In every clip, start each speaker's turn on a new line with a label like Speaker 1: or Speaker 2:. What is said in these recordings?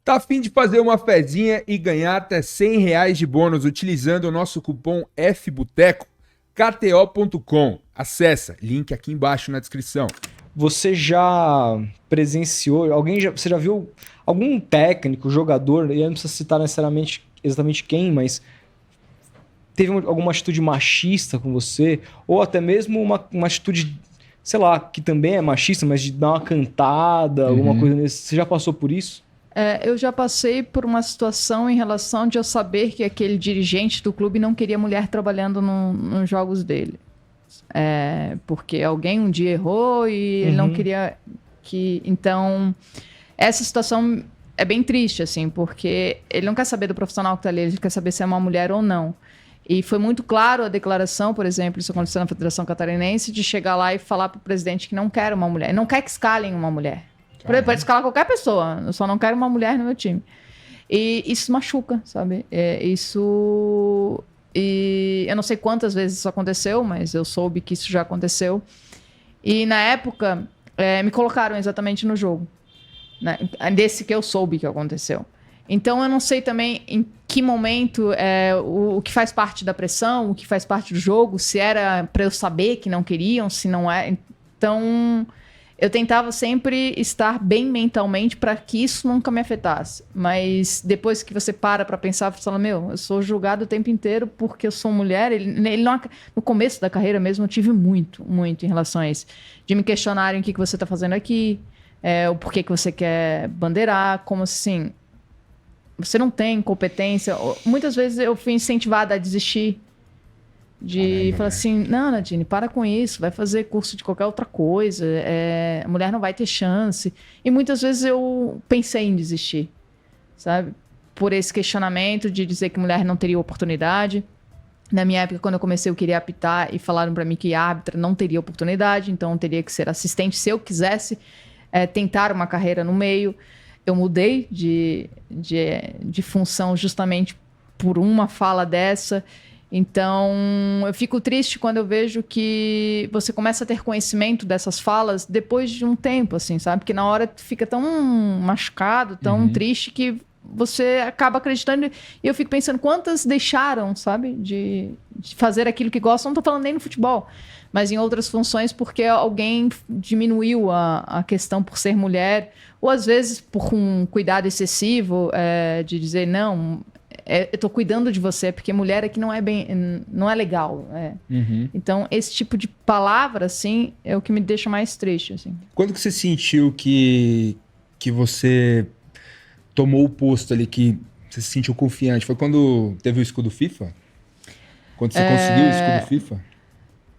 Speaker 1: Tá a fim de fazer uma fezinha e ganhar até R$ 100 de bônus utilizando o nosso cupom FBOTECO? KTO.com. Acessa, link aqui embaixo na descrição.
Speaker 2: Você já presenciou, você já viu algum técnico, jogador, e eu não precisa citar necessariamente exatamente quem, mas teve alguma atitude machista com você? Ou até mesmo uma atitude, sei lá, que também é machista, mas de dar uma cantada, alguma coisa nesse. Você já passou por isso?
Speaker 3: Eu já passei por uma situação em relação de eu saber que aquele dirigente do clube não queria mulher trabalhando nos jogos dele. Porque alguém um dia errou e ele não queria que... Então, essa situação é bem triste, assim, porque ele não quer saber do profissional que está ali, ele quer saber se é uma mulher ou não. E foi muito claro a declaração, por exemplo, isso aconteceu na Federação Catarinense, de chegar lá e falar para o presidente que não quer uma mulher, não quer que escalem uma mulher. Pode escalar qualquer pessoa, eu só não quero uma mulher no meu time. E isso machuca, sabe? E eu não sei quantas vezes isso aconteceu, mas eu soube que isso já aconteceu. E na época, me colocaram exatamente no jogo, né? Desse que eu soube que aconteceu. Então eu não sei também em que momento o que faz parte da pressão, o que faz parte do jogo, se era para eu saber que não queriam, se não é. Então... eu tentava sempre estar bem mentalmente para que isso nunca me afetasse. Mas depois que você para pensar, você fala, eu sou julgado o tempo inteiro porque eu sou mulher. Ele não, no começo da carreira mesmo, eu tive muito em relação a isso. De me questionarem o que você está fazendo aqui, o porquê que você quer bandeirar, como assim, você não tem competência. Muitas vezes eu fui incentivada a desistir. Falar assim, não, Nadine, para com isso, vai fazer curso de qualquer outra coisa, a mulher não vai ter chance. E muitas vezes eu pensei em desistir, sabe? Por esse questionamento de dizer que mulher não teria oportunidade. Na minha época, quando eu comecei, eu queria apitar e falaram para mim que árbitra não teria oportunidade, então eu teria que ser assistente se eu quisesse tentar uma carreira no meio. Eu mudei de função justamente por uma fala dessa. Então, eu fico triste quando eu vejo que você começa a ter conhecimento dessas falas depois de um tempo, assim, sabe? Porque na hora fica tão machucado, tão triste, que você acaba acreditando. E eu fico pensando, quantas deixaram, sabe? De fazer aquilo que gostam. Não estou falando nem no futebol, mas em outras funções, porque alguém diminuiu a questão por ser mulher. Ou às vezes por um cuidado excessivo, de dizer, não... eu tô cuidando de você, porque mulher aqui não é legal. Então, esse tipo de palavra, assim, é o que me deixa mais triste, assim.
Speaker 1: Quando que você sentiu que você tomou o posto ali, que você se sentiu confiante? Foi quando teve o escudo FIFA? Quando você conseguiu o escudo FIFA?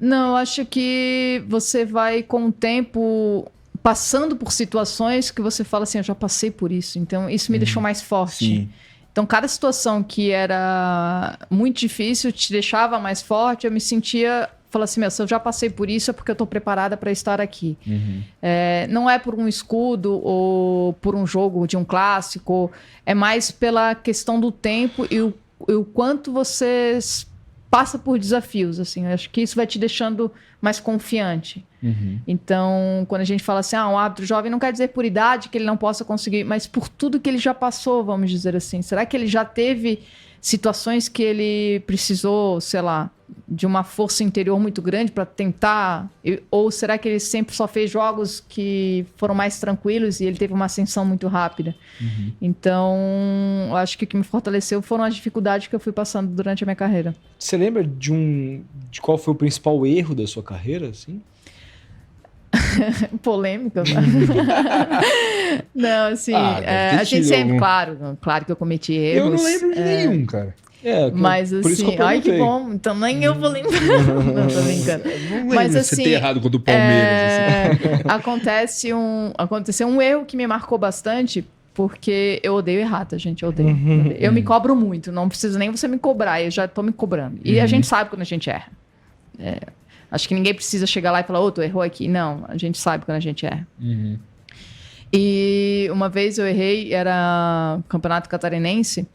Speaker 3: Não, eu acho que você vai, com o tempo, passando por situações que você fala assim, eu já passei por isso. Então, isso me deixou mais forte.
Speaker 1: Sim.
Speaker 3: Então, cada situação que era muito difícil te deixava mais forte. Eu me sentia... Falava assim, se eu já passei por isso é porque eu estou preparada para estar aqui. Não é por um escudo ou por um jogo de um clássico. É mais pela questão do tempo e o quanto você passa por desafios. Assim. Eu acho que isso vai te deixando mais confiante. Então, quando a gente fala assim, um árbitro jovem, não quer dizer por idade que ele não possa conseguir, mas por tudo que ele já passou, vamos dizer assim. Será que ele já teve situações que ele precisou, sei lá, de uma força interior muito grande para tentar? Ou será que ele sempre só fez jogos que foram mais tranquilos e ele teve uma ascensão muito rápida? Então, eu acho que o que me fortaleceu foram as dificuldades que eu fui passando durante a minha carreira.
Speaker 2: Você lembra de qual foi o principal erro da sua carreira, assim?
Speaker 3: Polêmica. Não, assim, a gente sempre, claro que eu cometi erros.
Speaker 1: Eu não lembro de nenhum, cara.
Speaker 3: Mas assim, ai que bom, então nem eu vou lembrar. Não, tô brincando.
Speaker 1: Não
Speaker 3: mas assim,
Speaker 1: você ter errado contra o Palmeiras.
Speaker 3: Assim. Aconteceu um erro que me marcou bastante, porque eu odeio errar, tá, gente? Eu odeio. Eu me cobro muito, não preciso nem você me cobrar, eu já tô me cobrando. E a gente sabe quando a gente erra. Acho que ninguém precisa chegar lá e falar, tu errou aqui. Não, a gente sabe quando a gente erra. E uma vez eu errei, era Campeonato Catarinense,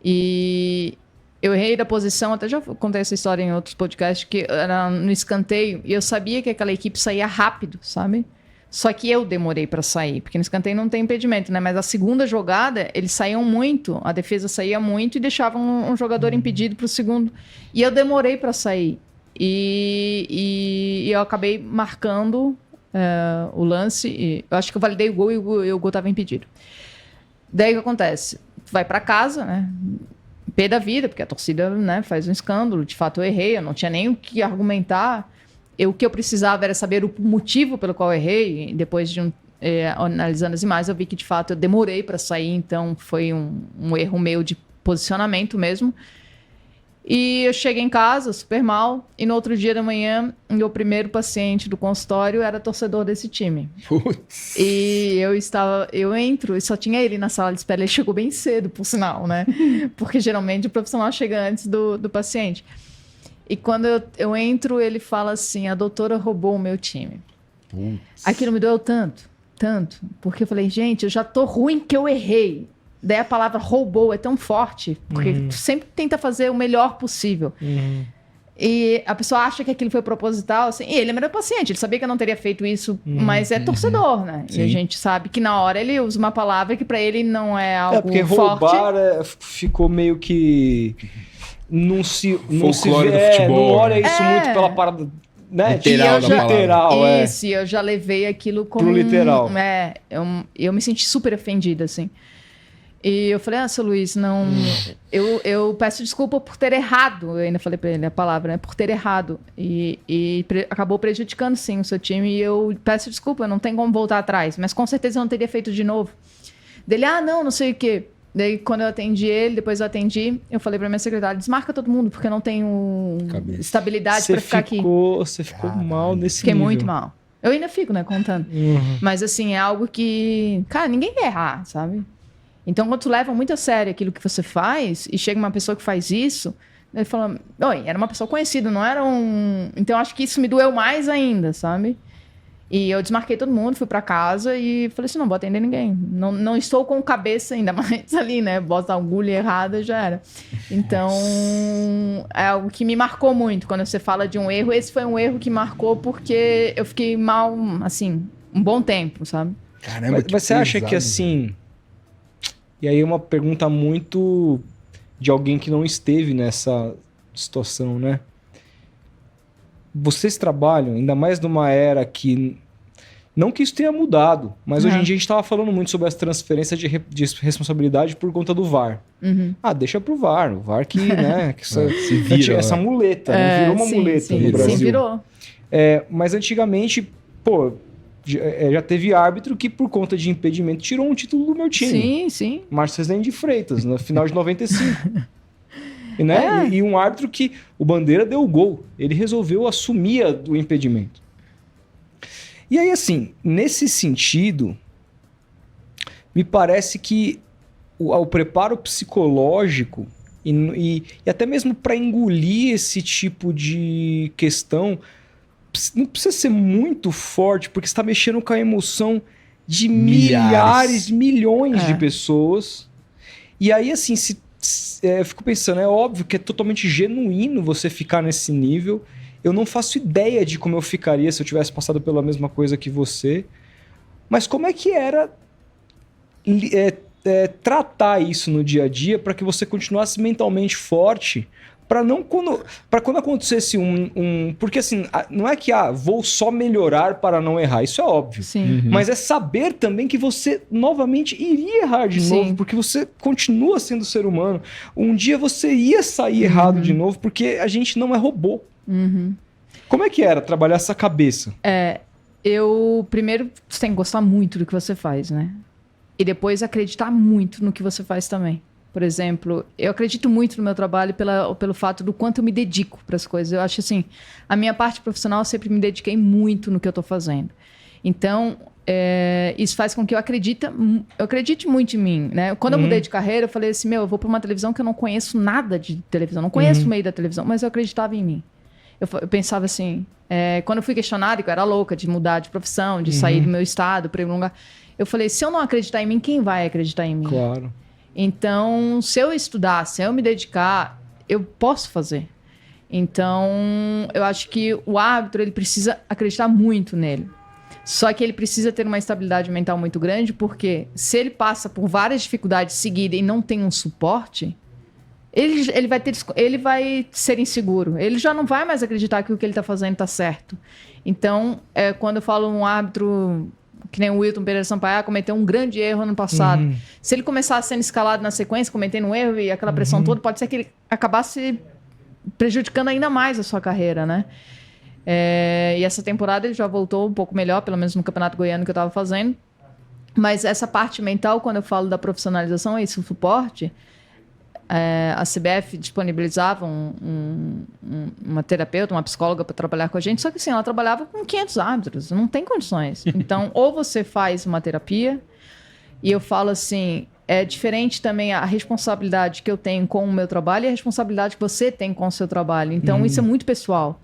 Speaker 3: e eu errei da posição, até já contei essa história em outros podcasts, que era no escanteio, e eu sabia que aquela equipe saía rápido, sabe? Só que eu demorei para sair, porque no escanteio não tem impedimento, né? Mas a segunda jogada, eles saíam muito, a defesa saía muito e deixavam um jogador impedido pro segundo. E eu demorei para sair. E eu acabei marcando o lance. Eu acho que eu validei o gol e o gol estava impedido. Daí o que acontece? Tu vai para casa, né? Pé da vida, porque a torcida, né, faz um escândalo. De fato, eu errei, eu não tinha nem o que argumentar. O que eu precisava era saber o motivo pelo qual eu errei. E depois de analisando as imagens, eu vi que, de fato, eu demorei para sair. Então, foi um erro meu de posicionamento mesmo. E eu cheguei em casa super mal. E no outro dia da manhã, o meu primeiro paciente do consultório era torcedor desse time.
Speaker 1: Putz.
Speaker 3: E eu entro e só tinha ele na sala de espera. Ele chegou bem cedo, por sinal, né? Porque geralmente o profissional chega antes do paciente. E quando eu entro, ele fala assim, a doutora roubou o meu time.
Speaker 1: Putz.
Speaker 3: Aquilo me doeu tanto, porque eu falei, gente, eu já tô ruim que eu errei. Daí a palavra roubou é tão forte, porque tu sempre tenta fazer o melhor possível. E a pessoa acha que aquilo foi proposital, assim, e ele era meu paciente, ele sabia que eu não teria feito isso, mas é torcedor, né?
Speaker 1: Sim.
Speaker 3: E a gente sabe que na hora ele usa uma palavra que pra ele não é algo
Speaker 2: porque
Speaker 3: forte.
Speaker 2: roubar ficou meio que... Não se
Speaker 1: Folclore
Speaker 2: vê,
Speaker 1: do futebol,
Speaker 2: não olha
Speaker 1: né?
Speaker 2: isso muito pela parada, né?
Speaker 1: Literal da palavra.
Speaker 2: Literal,
Speaker 3: Isso, e eu já levei aquilo como...
Speaker 2: Pro literal.
Speaker 3: Eu me senti super ofendida, assim. E eu falei, seu Luiz, não... Eu peço desculpa por ter errado. Eu ainda falei pra ele a palavra, né? Por ter errado. E acabou prejudicando, sim, o seu time. E eu peço desculpa, não tem como voltar atrás. Mas com certeza eu não teria feito de novo. Dele, não sei o quê. Daí, quando eu atendi ele, depois eu atendi, eu falei pra minha secretária, desmarca todo mundo, porque eu não tenho estabilidade pra ficar aqui.
Speaker 2: Você ficou mal nesse
Speaker 3: Fiquei
Speaker 2: nível.
Speaker 3: muito mal. Eu ainda fico, né, contando. Mas, assim, é algo que... Cara, ninguém quer errar, sabe? Então, quando tu leva muito a sério aquilo que você faz, e chega uma pessoa que faz isso, ele fala... Oi, era uma pessoa conhecida, não era um... Então, acho que isso me doeu mais ainda, sabe? E eu desmarquei todo mundo, fui pra casa e falei assim, não vou atender ninguém. Não estou com cabeça ainda mais ali, né? Bota a agulha errada, já era. Então, é algo que me marcou muito. Quando você fala de um erro, esse foi um erro que marcou porque eu fiquei mal, assim, um bom tempo, sabe?
Speaker 1: Caramba,
Speaker 2: Mas você acha que, assim... E aí é uma pergunta muito de alguém que não esteve nessa situação, né? Vocês trabalham, ainda mais numa era que... Não que isso tenha mudado, mas hoje em dia a gente estava falando muito sobre as transferências de responsabilidade por conta do VAR. Deixa pro VAR. O VAR que, né? Que
Speaker 1: se vira,
Speaker 2: essa muleta, né? Virou uma muleta no Brasil.
Speaker 3: Sim, virou.
Speaker 2: Mas antigamente, já teve árbitro que por conta de impedimento tirou um título do meu time.
Speaker 3: Sim.
Speaker 2: Márcio Rezende de Freitas, no final de 95. Né? E um árbitro que o Bandeira deu o gol. Ele resolveu assumir o impedimento. E aí, assim, nesse sentido, me parece que o preparo psicológico e até mesmo para engolir esse tipo de questão não precisa ser muito forte, porque você está mexendo com a emoção de milhares, milhões de pessoas. E aí, assim, eu fico pensando, é óbvio que é totalmente genuíno você ficar nesse nível. Eu não faço ideia de como eu ficaria se eu tivesse passado pela mesma coisa que você. Mas como é que era tratar isso no dia a dia para que você continuasse mentalmente forte? Para quando acontecesse porque assim, não é que vou só melhorar para não errar, isso é óbvio.
Speaker 3: Sim.
Speaker 2: Mas é saber também que você novamente iria errar de novo, porque você continua sendo ser humano. Um dia você ia sair errado de novo, porque a gente não é robô. Como é que era trabalhar essa cabeça?
Speaker 3: Primeiro, você tem que gostar muito do que você faz, né? E depois acreditar muito no que você faz também. Por exemplo, eu acredito muito no meu trabalho pelo fato do quanto eu me dedico para as coisas. Eu acho assim, a minha parte profissional eu sempre me dediquei muito no que eu estou fazendo. Então, isso faz com que eu acredite muito em mim, né? Quando eu mudei de carreira, eu falei assim, eu vou para uma televisão que eu não conheço nada de televisão, não conheço o meio da televisão, mas eu acreditava em mim. Eu pensava assim, quando eu fui questionada, que eu era louca de mudar de profissão, de sair do meu estado para ir para um lugar, eu falei, se eu não acreditar em mim, quem vai acreditar em mim?
Speaker 2: Claro.
Speaker 3: Então, se eu estudar, se eu me dedicar, eu posso fazer. Então, eu acho que o árbitro, ele precisa acreditar muito nele. Só que ele precisa ter uma estabilidade mental muito grande, porque se ele passa por várias dificuldades seguidas e não tem um suporte, ele vai ser inseguro. Ele já não vai mais acreditar que o que ele está fazendo está certo. Então, quando eu falo um árbitro, que nem o Wilton Pereira Sampaio, cometeu um grande erro ano passado. Se ele começar sendo escalado na sequência, cometendo um erro e aquela pressão toda, pode ser que ele acabasse prejudicando ainda mais a sua carreira, né? E essa temporada ele já voltou um pouco melhor, pelo menos no Campeonato Goiano que eu estava fazendo. Mas essa parte mental, quando eu falo da profissionalização, é isso, o suporte. A CBF disponibilizava uma terapeuta, uma psicóloga para trabalhar com a gente, só que assim, ela trabalhava com 500 árbitros, não tem condições. Então, ou você faz uma terapia, e eu falo assim, é diferente também a responsabilidade que eu tenho com o meu trabalho e a responsabilidade que você tem com o seu trabalho. Então, isso é muito pessoal.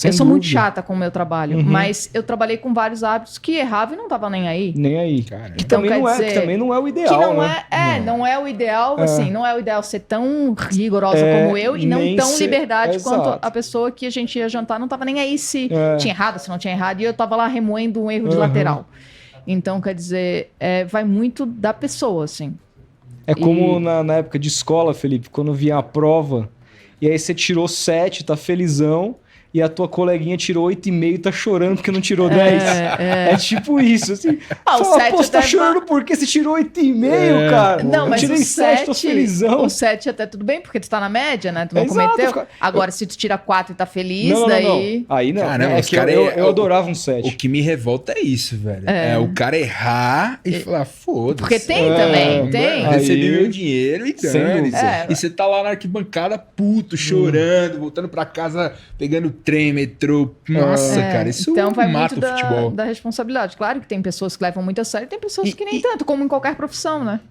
Speaker 3: Eu sou muito chata com o meu trabalho, mas eu trabalhei com vários árbitros que erravam e não estavam nem aí.
Speaker 2: Nem aí.
Speaker 1: Cara,
Speaker 2: Que também não é o ideal,
Speaker 3: que não
Speaker 2: né?
Speaker 3: Não é o ideal, assim, não é o ideal ser tão rigorosa como eu e não tão liberdade quanto a pessoa que a gente ia jantar não tava nem aí se tinha errado, se não tinha errado, e eu tava lá remoendo um erro de lateral. Então, quer dizer, vai muito da pessoa, assim.
Speaker 2: É como na época de escola, Felipe, quando vinha a prova, e aí você tirou 7, tá felizão, e a tua coleguinha tirou 8,5 e tá chorando porque não tirou 10. É tipo isso, assim.
Speaker 3: O 7
Speaker 2: você tá chorando porque você tirou 8,5, cara?
Speaker 3: Não, mas
Speaker 2: eu tirei
Speaker 3: o 7,
Speaker 2: tô felizão.
Speaker 3: O 7 até tudo bem, porque tu tá na média, né? Tu não cometeu. Agora, se tu tira 4 e tá feliz, daí...
Speaker 2: Não. Aí não.
Speaker 1: Caramba,
Speaker 2: é que eu adorava um 7.
Speaker 1: O que me revolta é isso, velho. É o cara errar e falar, foda-se.
Speaker 3: Porque tem também, tem.
Speaker 1: Recebi meu dinheiro e dane-se.
Speaker 2: dúvida.
Speaker 1: E você tá lá na arquibancada puto, chorando, voltando pra casa, pegando trem, metrô. Nossa, cara, isso
Speaker 3: então vai
Speaker 1: mata
Speaker 3: muito
Speaker 1: o futebol.
Speaker 3: da responsabilidade. Claro que tem pessoas que levam muito a sério, tem pessoas que nem tanto, como em qualquer profissão, né?